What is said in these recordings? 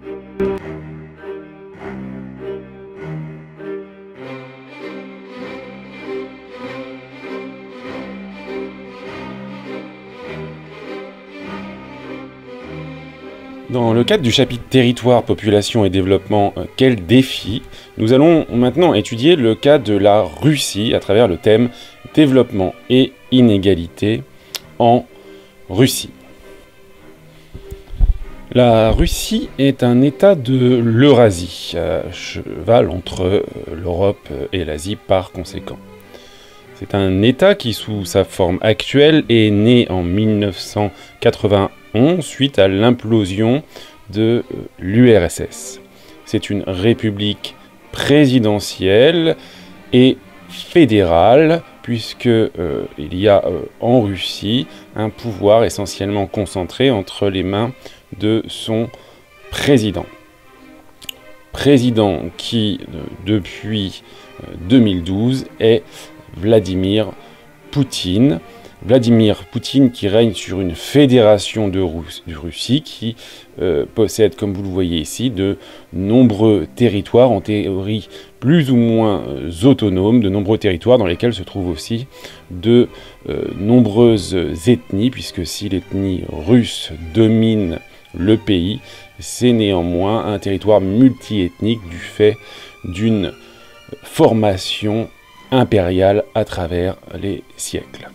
Dans le cadre du chapitre Territoire, population et développement, quels défis, nous allons maintenant étudier le cas de la Russie à travers le thème Développement et inégalité en Russie. La Russie est un État de l'Eurasie, à cheval entre l'Europe et l'Asie par conséquent. C'est un État qui, sous sa forme actuelle, est né en 1981 suite à l'implosion de l'URSS. C'est une république présidentielle et fédérale, puisque il y a en Russie un pouvoir essentiellement concentré entre les mains de son président. Président qui, depuis 2012, est Vladimir Poutine. Vladimir Poutine qui règne sur une fédération de Russie qui possède, comme vous le voyez ici, de nombreux territoires, en théorie plus ou moins autonomes, de nombreux territoires dans lesquels se trouvent aussi de nombreuses ethnies, puisque si l'ethnie russe domine le pays, c'est néanmoins un territoire multiethnique du fait d'une formation impériale à travers les siècles.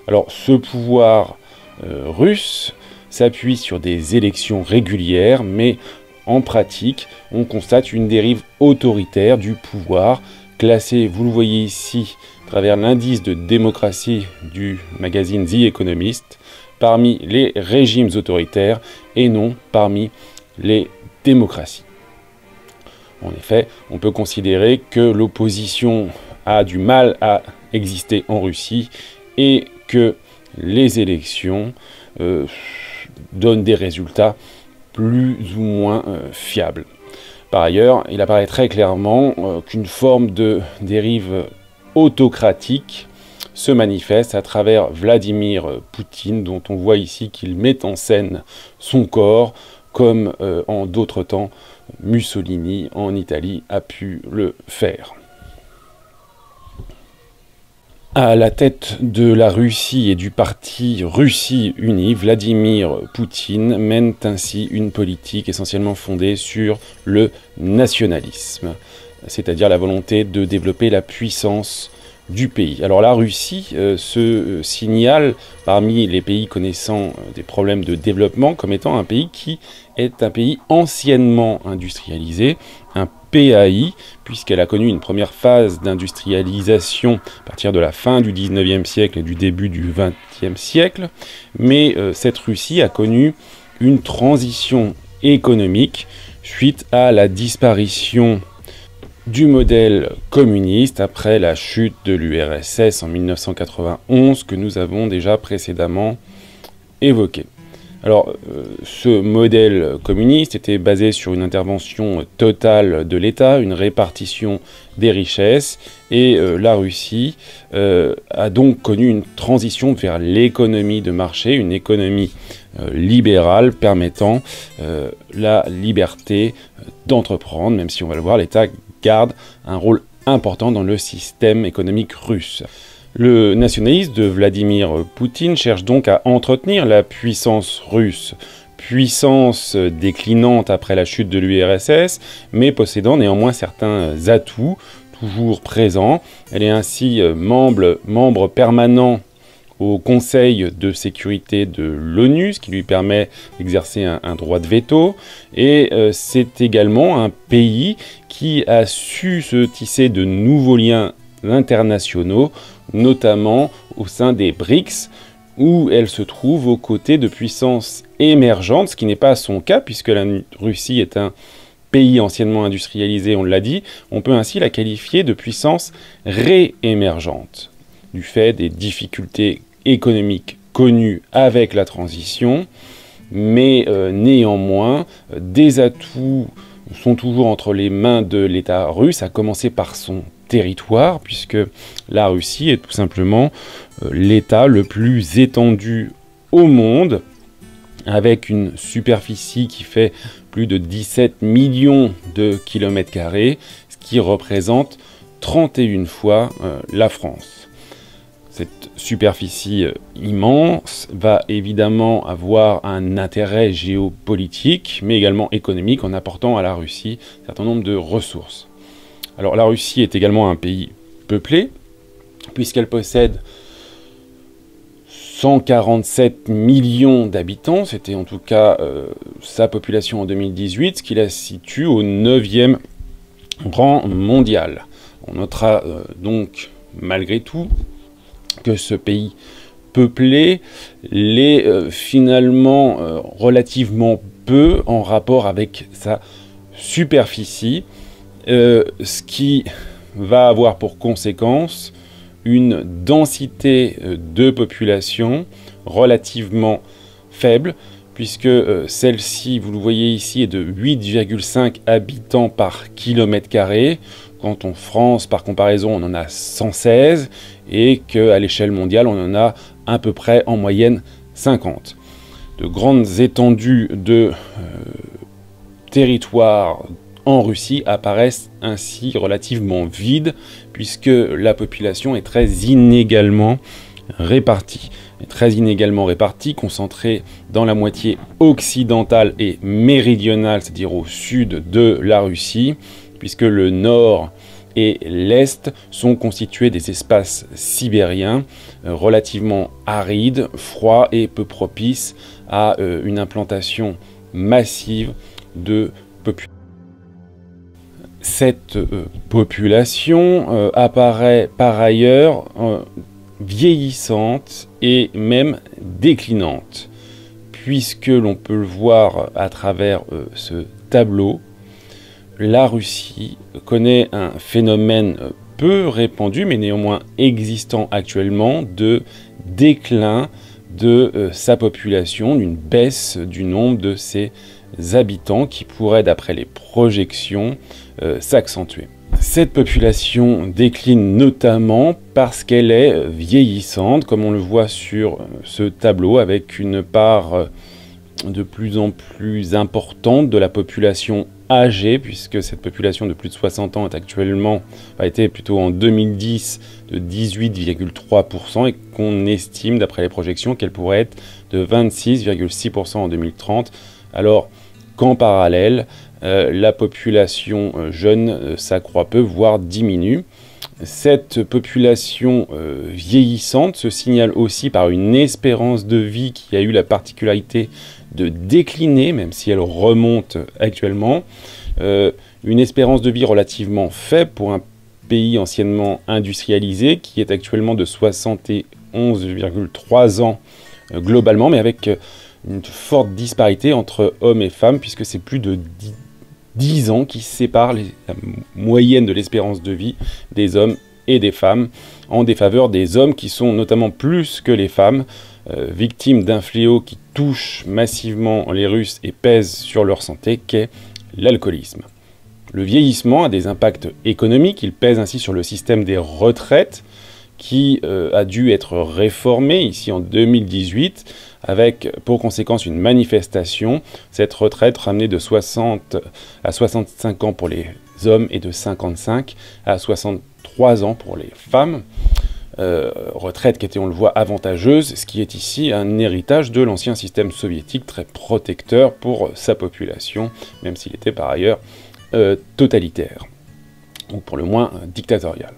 Alors, ce pouvoir russe s'appuie sur des élections régulières, mais en pratique, on constate une dérive autoritaire du pouvoir, classée, vous le voyez ici, à travers l'indice de démocratie du magazine The Economist, parmi les régimes autoritaires et non parmi les démocraties. En effet, on peut considérer que l'opposition a du mal à exister en Russie et que les élections donnent des résultats plus ou moins fiables. Par ailleurs, il apparaît très clairement qu'une forme de dérive autocratique se manifeste à travers Vladimir Poutine, dont on voit ici qu'il met en scène son corps, comme en d'autres temps Mussolini en Italie a pu le faire. À la tête de la Russie et du parti Russie Unie, Vladimir Poutine mène ainsi une politique essentiellement fondée sur le nationalisme, c'est-à-dire la volonté de développer la puissance du pays. Alors la Russie se signale parmi les pays connaissant des problèmes de développement comme étant un pays qui est un pays anciennement industrialisé, un PAI, puisqu'elle a connu une première phase d'industrialisation à partir de la fin du 19e siècle et du début du 20e siècle, mais cette Russie a connu une transition économique suite à la disparition du modèle communiste après la chute de l'URSS en 1991 que nous avons déjà précédemment évoqué. Alors, ce modèle communiste était basé sur une intervention totale de l'État, une répartition des richesses, et la Russie a donc connu une transition vers l'économie de marché, une économie libérale permettant la liberté d'entreprendre, même si on va le voir, l'État garde un rôle important dans le système économique russe. Le nationalisme de Vladimir Poutine cherche donc à entretenir la puissance russe, puissance déclinante après la chute de l'URSS, mais possédant néanmoins certains atouts toujours présents. Elle est ainsi membre permanent au Conseil de sécurité de l'ONU, ce qui lui permet d'exercer un droit de veto, et c'est également un pays qui a su se tisser de nouveaux liens internationaux, notamment au sein des BRICS, où elle se trouve aux côtés de puissances émergentes, ce qui n'est pas son cas, puisque la Russie est un pays anciennement industrialisé, on l'a dit. On peut ainsi la qualifier de puissance réémergente, du fait des difficultés économiques connues avec la transition, mais néanmoins, des atouts sont toujours entre les mains de l'État russe, à commencer par son territoire, puisque la Russie est tout simplement l'État le plus étendu au monde, avec une superficie qui fait plus de 17 millions de kilomètres carrés, ce qui représente 31 fois la France. Cette superficie immense va évidemment avoir un intérêt géopolitique, mais également économique, en apportant à la Russie un certain nombre de ressources. Alors la Russie est également un pays peuplé, puisqu'elle possède 147 millions d'habitants, c'était en tout cas sa population en 2018, ce qui la situe au 9e rang mondial. On notera donc malgré tout que ce pays peuplé l'est finalement relativement peu en rapport avec sa superficie, ce qui va avoir pour conséquence une densité de population relativement faible, puisque celle-ci, vous le voyez ici, est de 8,5 habitants par kilomètre carré, quand en France, par comparaison, on en a 116, et qu'à l'échelle mondiale, on en a à peu près en moyenne 50. De grandes étendues de territoire en Russie apparaissent ainsi relativement vides, puisque la population est très inégalement répartie. Concentrée dans la moitié occidentale et méridionale, c'est-à-dire au sud de la Russie, puisque le nord et l'est sont constitués des espaces sibériens relativement arides, froids et peu propices à une implantation massive de population. Cette population apparaît par ailleurs vieillissante et même déclinante, puisque l'on peut le voir à travers ce tableau. La Russie connaît un phénomène peu répandu, mais néanmoins existant actuellement, de déclin de sa population, d'une baisse du nombre de ses habitants qui pourrait, d'après les projections, s'accentuer. Cette population décline notamment parce qu'elle est vieillissante, comme on le voit sur ce tableau, avec une part de plus en plus importante de la population âgée, puisque cette population de plus de 60 ans est actuellement, a été plutôt en 2010 de 18,3% et qu'on estime, d'après les projections, qu'elle pourrait être de 26,6% en 2030, alors qu'en parallèle, la population jeune s'accroît peu, voire diminue. Cette population vieillissante se signale aussi par une espérance de vie qui a eu la particularité de décliner, même si elle remonte actuellement. Une espérance de vie relativement faible pour un pays anciennement industrialisé qui est actuellement de 71,3 ans globalement, mais avec une forte disparité entre hommes et femmes, puisque c'est plus de 10 ans qui séparent la moyenne de l'espérance de vie des hommes et des femmes, en défaveur des hommes qui sont notamment plus que les femmes, victimes d'un fléau qui touche massivement les Russes et pèse sur leur santé, qu'est l'alcoolisme. Le vieillissement a des impacts économiques, il pèse ainsi sur le système des retraites, qui a dû être réformé ici en 2018, avec pour conséquence une manifestation, cette retraite ramenée de 60 à 65 ans pour les hommes et de 55 à 63 ans pour les femmes. Retraite qui était, on le voit, avantageuse, ce qui est ici un héritage de l'ancien système soviétique très protecteur pour sa population, même s'il était par ailleurs totalitaire, ou pour le moins dictatorial.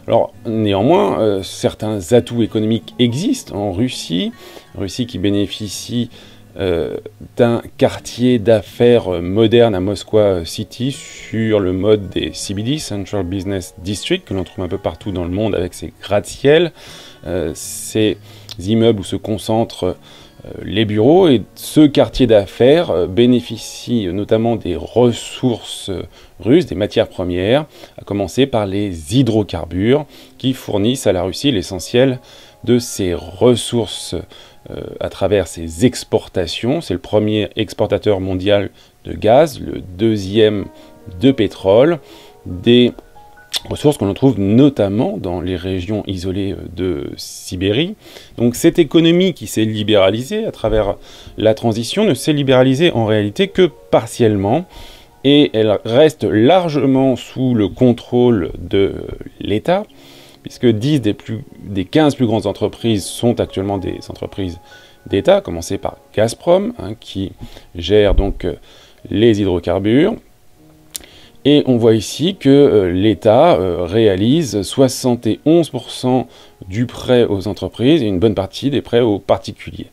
Alors néanmoins, certains atouts économiques existent en Russie, qui bénéficie d'un quartier d'affaires moderne à Moscow City sur le mode des CBD, Central Business District, que l'on trouve un peu partout dans le monde avec ses gratte-ciel, ces immeubles où se concentrent les bureaux, et ce quartier d'affaires bénéficie notamment des ressources russes, des matières premières, à commencer par les hydrocarbures qui fournissent à la Russie l'essentiel de ses ressources à travers ses exportations. C'est le premier exportateur mondial de gaz, le deuxième de pétrole, des ressources qu'on trouve notamment dans les régions isolées de Sibérie. Donc cette économie qui s'est libéralisée à travers la transition ne s'est libéralisée en réalité que partiellement, et elle reste largement sous le contrôle de l'État, puisque 10 des 15 plus grandes entreprises sont actuellement des entreprises d'État, à commencer par Gazprom, qui gère donc les hydrocarbures. Et on voit ici que l'État réalise 71% du prêt aux entreprises et une bonne partie des prêts aux particuliers.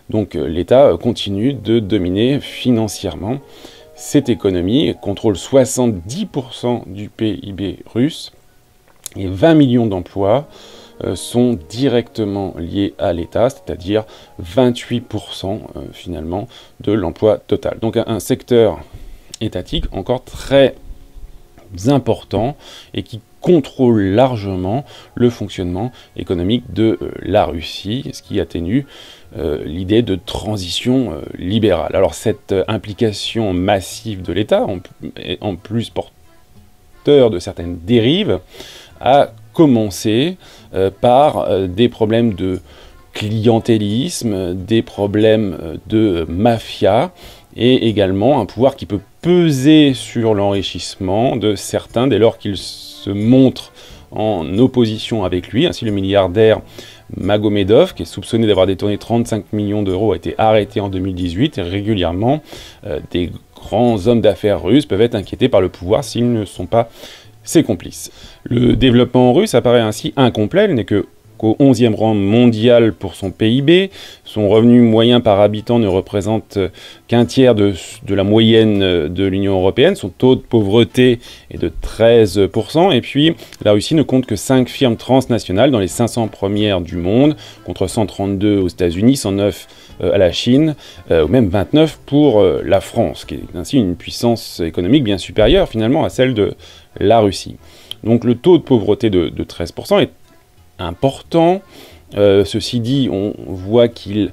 Donc l'État continue de dominer financièrement cette économie, contrôle 70% du PIB russe, et 20 millions d'emplois sont directement liés à l'État, c'est-à-dire 28% finalement de l'emploi total. Donc un secteur étatique encore très important et qui contrôle largement le fonctionnement économique de la Russie, ce qui atténue l'idée de transition libérale. Alors cette implication massive de l'État, en plus porteur de certaines dérives, a commencé par des problèmes de clientélisme, des problèmes de mafia, et également un pouvoir qui peut peser sur l'enrichissement de certains dès lors qu'ils se montrent en opposition avec lui. Ainsi, le milliardaire Magomedov, qui est soupçonné d'avoir détourné 35 millions d'euros, a été arrêté en 2018, et régulièrement, des grands hommes d'affaires russes peuvent être inquiétés par le pouvoir s'ils ne sont pas ses complices. Le développement russe apparaît ainsi incomplet, il n'est qu'au 11e rang mondial pour son PIB, son revenu moyen par habitant ne représente qu'un tiers de la moyenne de l'Union européenne, son taux de pauvreté est de 13%, et puis la Russie ne compte que 5 firmes transnationales dans les 500 premières du monde, contre 132 aux États-Unis, 109 à la Chine, ou même 29 pour la France, qui est ainsi une puissance économique bien supérieure finalement à celle de la Russie. Donc le taux de pauvreté de 13% est important. Ceci dit, on voit qu'il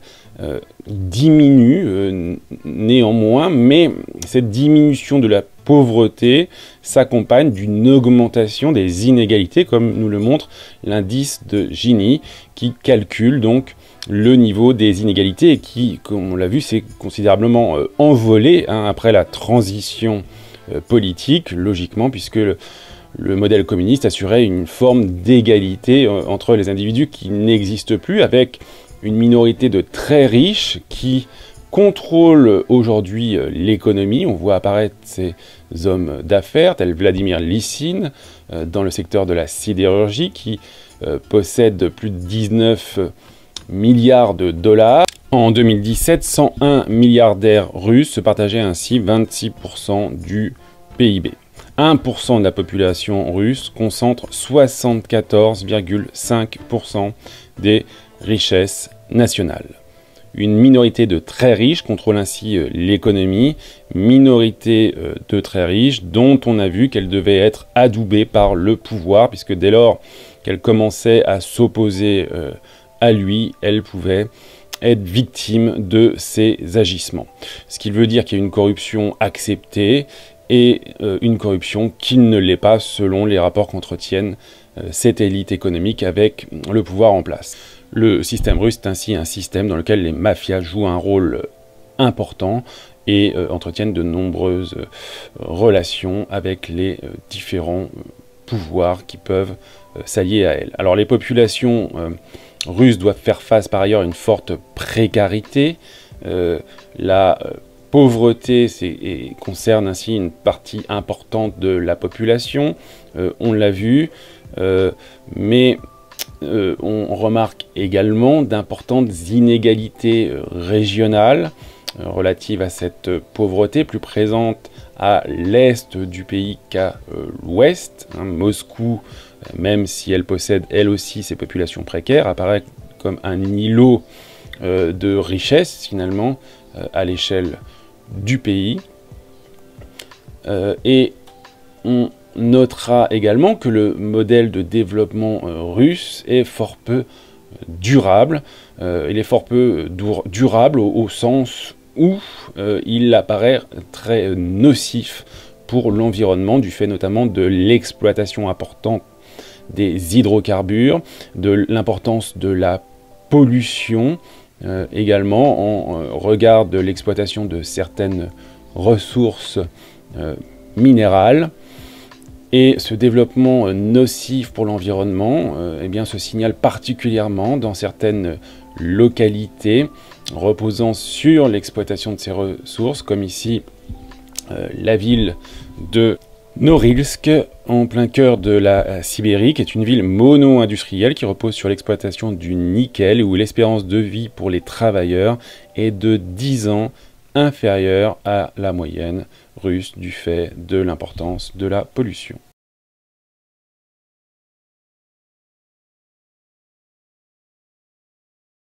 diminue néanmoins, mais cette diminution de la pauvreté s'accompagne d'une augmentation des inégalités, comme nous le montre l'indice de Gini, qui calcule donc le niveau des inégalités et qui, comme on l'a vu, s'est considérablement envolé après la transition politique, logiquement, puisque le modèle communiste assurait une forme d'égalité entre les individus qui n'existe plus, avec une minorité de très riches qui contrôlent aujourd'hui l'économie. On voit apparaître ces hommes d'affaires, tels Vladimir Lysin, dans le secteur de la sidérurgie, qui possède plus de 19 milliards de dollars. En 2017, 101 milliardaires russes se partageaient ainsi 26% du PIB. 1% de la population russe concentre 74,5% des richesses nationales. Une minorité de très riches contrôle ainsi l'économie, minorité de très riches dont on a vu qu'elle devait être adoubée par le pouvoir, puisque dès lors qu'elle commençait à s'opposer à lui, elle pouvait être victime de ses agissements. Ce qui veut dire qu'il y a une corruption acceptée et une corruption qui ne l'est pas selon les rapports qu'entretiennent cette élite économique avec le pouvoir en place. Le système russe est ainsi un système dans lequel les mafias jouent un rôle important et entretiennent de nombreuses relations avec les différents pouvoirs qui peuvent s'allier à elles. Alors les populations russes doivent faire face par ailleurs à une forte précarité. La pauvreté concerne ainsi une partie importante de la population, on l'a vu, mais on remarque également d'importantes inégalités régionales relatives à cette pauvreté, plus présente à l'est du pays qu'à l'ouest. Moscou, même si elle possède elle aussi ses populations précaires, apparaît comme un îlot de richesse finalement à l'échelle du pays. Et on notera également que le modèle de développement russe est fort peu durable. Il est fort peu durable au sens où il apparaît très nocif pour l'environnement, du fait notamment de l'exploitation importante des hydrocarbures, de l'importance de la pollution, également en regard de l'exploitation de certaines ressources minérales. Et ce développement nocif pour l'environnement eh bien, se signale particulièrement dans certaines localités reposant sur l'exploitation de ces ressources, comme ici la ville de Norilsk, en plein cœur de la Sibérie, qui est une ville mono-industrielle qui repose sur l'exploitation du nickel, où l'espérance de vie pour les travailleurs est de 10 ans inférieure à la moyenne russe du fait de l'importance de la pollution.